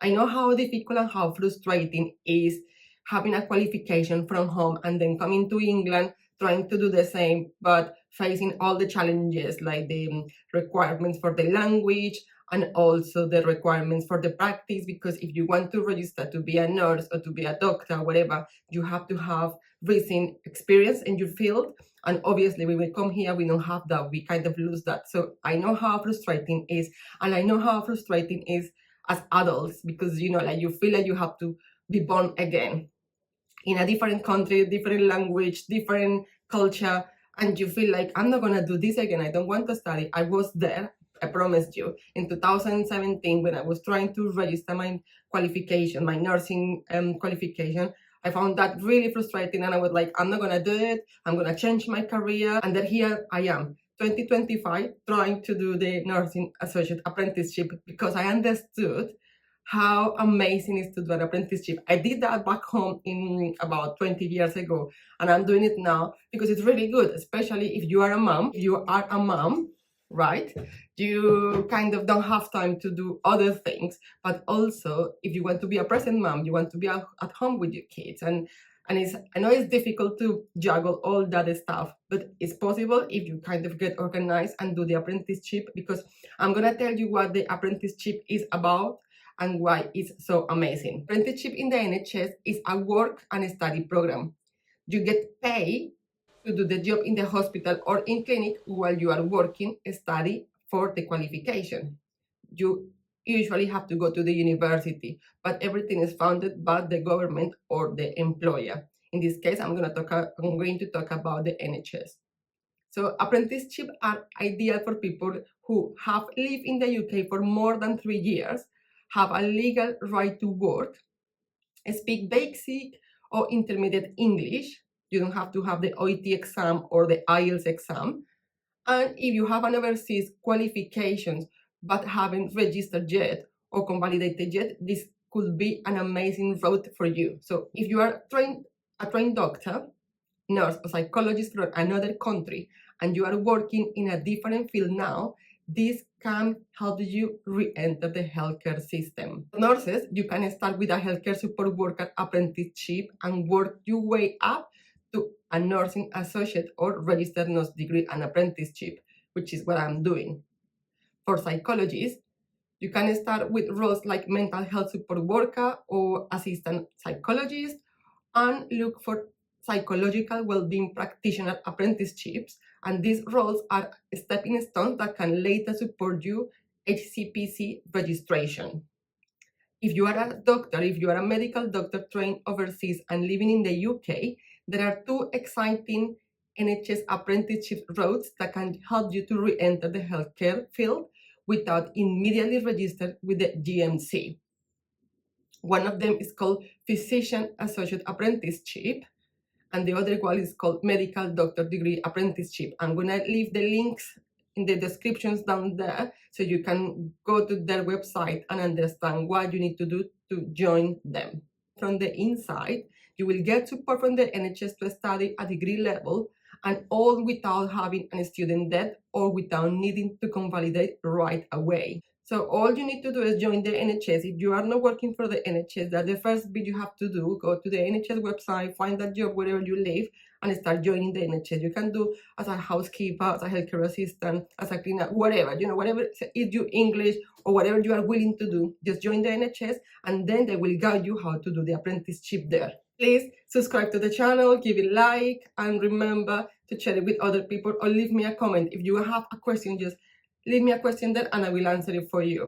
I know how difficult and how frustrating is having a qualification from home and then coming to England trying to do the same, but facing all the challenges like the requirements for the language and also the requirements for the practice, because if you want to register to be a nurse or to be a doctor, whatever, you have to have recent experience in your field. And obviously when we come here, we don't have that, we kind of lose that. So I know how frustrating it is, and I know how frustrating it is as adults, because like you feel like you have to be born again in a different country, different language, different culture, and you feel like, I'm not gonna do this again, I don't want to study. I was there, I promised you, in 2017 when I was trying to register my qualification, my nursing qualification. I found that really frustrating, and I was like, I'm not gonna do it, I'm gonna change my career. And then here I am, 2025, trying to do the nursing associate apprenticeship, because I understood how amazing it is to do an apprenticeship. I did that back home in about 20 years ago, and I'm doing it now because it's really good, especially if you are a mom. If you are a mom, right, you kind of don't have time to do other things, but also if you want to be a present mom, you want to be at home with your kids, and I know it's difficult to juggle all that stuff, but it's possible if you kind of get organized and do the apprenticeship, because I'm gonna tell you what the apprenticeship is about and why it's so amazing. Apprenticeship in the NHS is a work and study program. You get paid to do the job in the hospital or in clinic while you are working, study for the qualification. You usually have to go to the university, but everything is funded by the government or the employer. In this case, I'm going to talk about the NHS. So apprenticeships are ideal for people who have lived in the UK for more than 3 years, have a legal right to work, speak basic or intermediate English. You don't have to have the OET exam or the IELTS exam. And if you have an overseas qualifications but haven't registered yet or convalidated yet, this could be an amazing route for you. So if you are a trained doctor, nurse, or psychologist from another country, and you are working in a different field now, this can help you re-enter the healthcare system. Nurses, you can start with a healthcare support worker apprenticeship and work your way up to a nursing associate or registered nurse degree and apprenticeship, which is what I'm doing. For psychologists, you can start with roles like mental health support worker or assistant psychologist, and look for psychological well-being practitioner apprenticeships, and these roles are stepping stones that can later support you HCPC registration. If you are a doctor, if you are a medical doctor trained overseas and living in the UK, there are 2 exciting NHS apprenticeship routes that can help you to re-enter the healthcare field without immediately register with the GMC. One of them is called Physician Associate Apprenticeship, and the other one is called Medical Doctor Degree Apprenticeship. I'm going to leave the links in the descriptions down there so you can go to their website and understand what you need to do to join them. From the inside, you will get support from the NHS to study at degree level, and all without having a student debt or without needing to convalidate right away. So all you need to do is join the NHS. If you are not working for the NHS, that's the first bit you have to do. Go to the NHS website, find a job wherever you live, and start joining the NHS. You can do as a housekeeper, as a healthcare assistant, as a cleaner, whatever, whatever is your English or whatever you are willing to do. Just join the NHS, and then they will guide you how to do the apprenticeship there. Please subscribe to the channel, give it a like, and remember to share it with other people or leave me a comment. If you have a question, just leave me a question there and I will answer it for you.